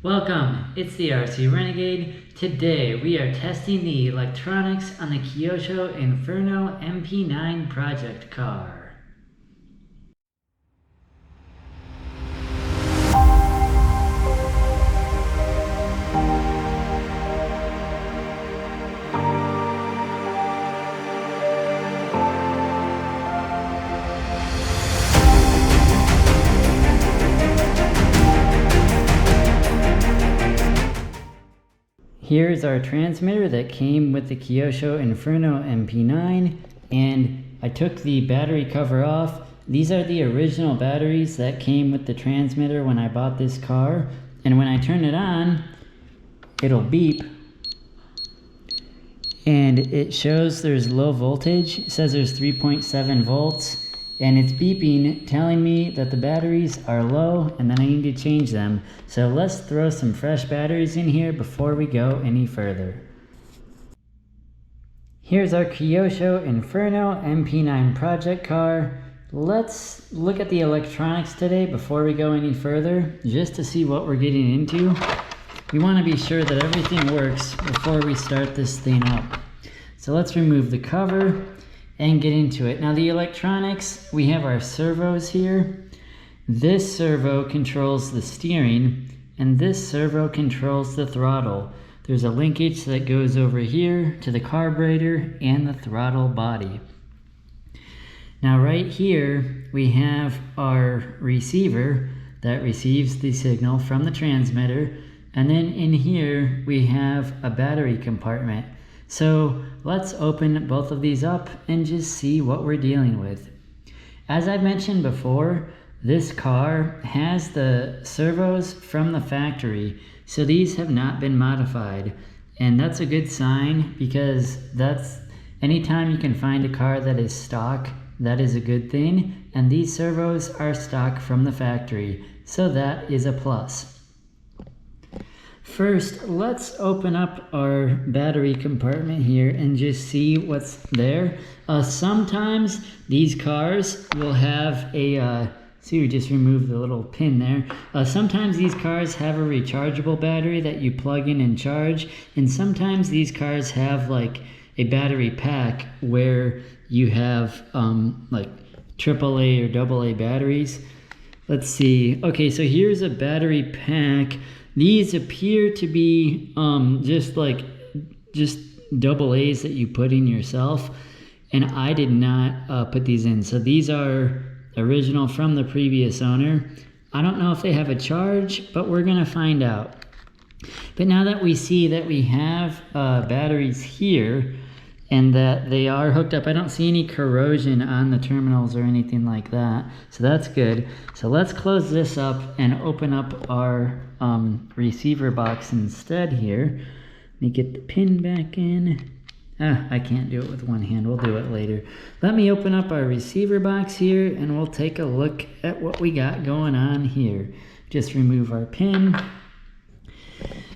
Welcome, it's the RC Renegade. Today we are testing the electronics on the Kyosho Inferno MP9 project car. Here's our transmitter that came with the Kyosho Inferno MP9, and I took the battery cover off. These are the original batteries that came with the transmitter when I bought this car, and when I turn it on, it'll beep, and it shows there's low voltage. It says there's 3.7 volts, and it's beeping, telling me that the batteries are low and then I need to change them. So let's throw some fresh batteries in here before we go any further. Here's our Kyosho Inferno MP9 project car. Let's look at the electronics today before we go any further, just to see what we're getting into. We want to be sure that everything works before we start this thing up. So let's remove the cover and get into it. Now the electronics, we have our servos here. This servo controls the steering, and this servo controls the throttle. There's a linkage that goes over here to the carburetor and the throttle body. Now right here, we have our receiver that receives the signal from the transmitter, and then in here, we have a battery compartment. So let's open both of these up and just see what we're dealing with. As I mentioned before, this car has the servos from the factory, so these have not been modified. And that's a good sign, because that's anytime you can find a car that is stock, that is a good thing. And these servos are stock from the factory, so that is a plus. First, let's open up our battery compartment here and just see what's there. Sometimes these cars will have a, see, we just removed the little pin there. Sometimes these cars have a rechargeable battery that you plug in and charge. And sometimes these cars have like a battery pack where you have like AAA or AA batteries. Let's see. Okay, so here's a battery pack. These appear to be just double A's that you put in yourself, and I did not put these in. So these are original from the previous owner. I don't know if they have a charge, but we're gonna find out. But now that we see that we have batteries here and that they are hooked up, I don't see any corrosion on the terminals or anything like that, so that's good. So let's close this up and open up our receiver box instead here. Let me get the pin back in. I can't do it with one hand, we'll do it later. Let me open up our receiver box here and we'll take a look at what we got going on here. Just remove our pin.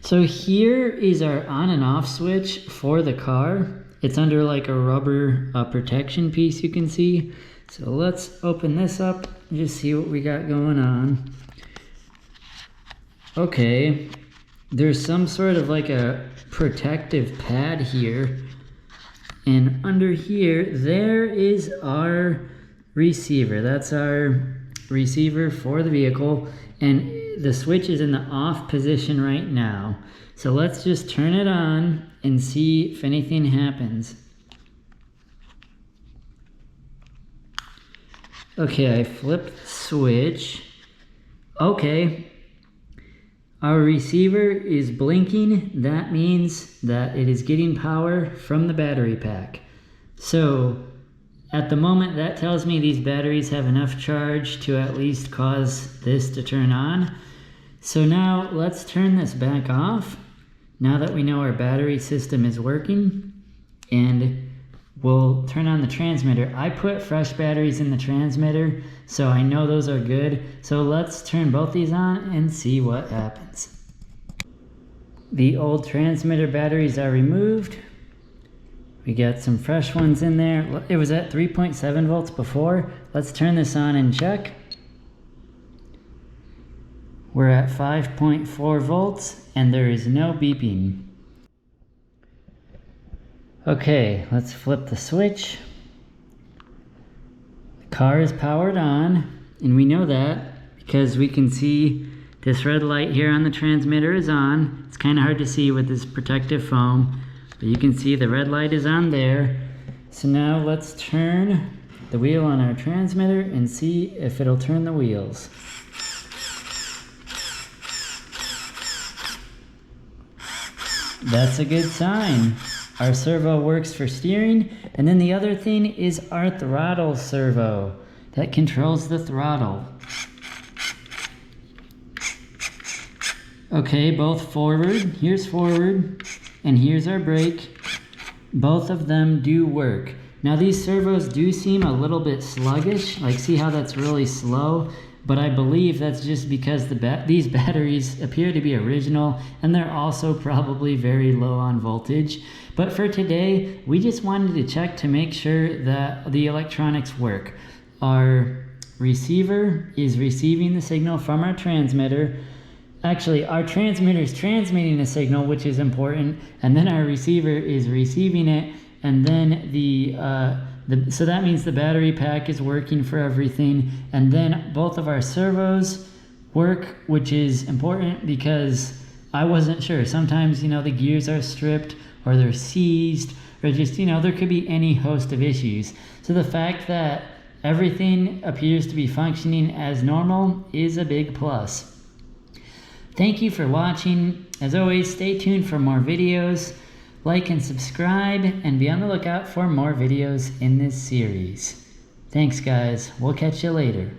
So here is our on and off switch for the car. It's under like a rubber protection piece, you can see. So let's open this up and just see what we got going on. Okay, there's some sort of like a protective pad here. And under here, there is our receiver. That's our receiver for the vehicle. And the switch is in the off position right now. So let's just turn it on and see if anything happens. Okay, I flipped the switch. Okay. Our receiver is blinking. That means that it is getting power from the battery pack. So at the moment, that tells me these batteries have enough charge to at least cause this to turn on. So now let's turn this back off. Now that we know our battery system is working, and we'll turn on the transmitter. I put fresh batteries in the transmitter, so I know those are good. So let's turn both these on and see what happens. The old transmitter batteries are removed. We got some fresh ones in there. It was at 3.7 volts before. Let's turn this on and check. We're at 5.4 volts and there is no beeping. Okay, let's flip the switch. The car is powered on, and we know that because we can see this red light here on the transmitter is on. It's kind of hard to see with this protective foam, but you can see the red light is on there. So now let's turn the wheel on our transmitter and see if it'll turn the wheels. That's a good sign. Our servo works for steering, and then the other thing is our throttle servo that controls the throttle. Okay, both forward, here's forward, and here's our brake. Both of them do work. Now these servos do seem a little bit sluggish, like see how that's really slow? But I believe that's just because these batteries appear to be original, and they're also probably very low on voltage. But for today, we just wanted to check to make sure that the electronics work. Our receiver is receiving the signal from our transmitter. Actually, our transmitter is transmitting a signal, which is important, and then our receiver is receiving it, and then so that means the battery pack is working for everything, and then both of our servos work, which is important because I wasn't sure. Sometimes, the gears are stripped or they're seized, or just, there could be any host of issues. So the fact that everything appears to be functioning as normal is a big plus. Thank you for watching. As always, stay tuned for more videos. Like and subscribe, and be on the lookout for more videos in this series. Thanks guys, we'll catch you later.